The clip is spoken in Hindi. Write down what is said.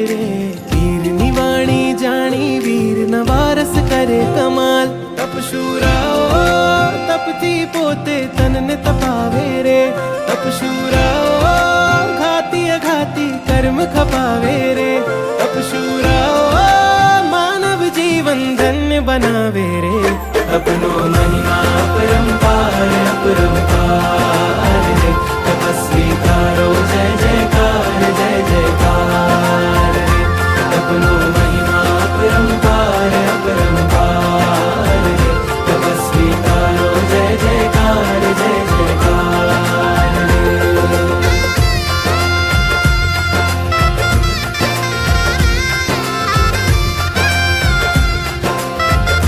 रे। वीर निवाणी जानी वीर नवारस करे कमाल। तपशूराओ तपती पोते तन ने तपावे रे। तपशूराओ घाती अघाती कर्म खपावे रे। तपशूराओ मानव जीवन धन्य बनावे रे। अपनो महिमा परंपार अपरंपार।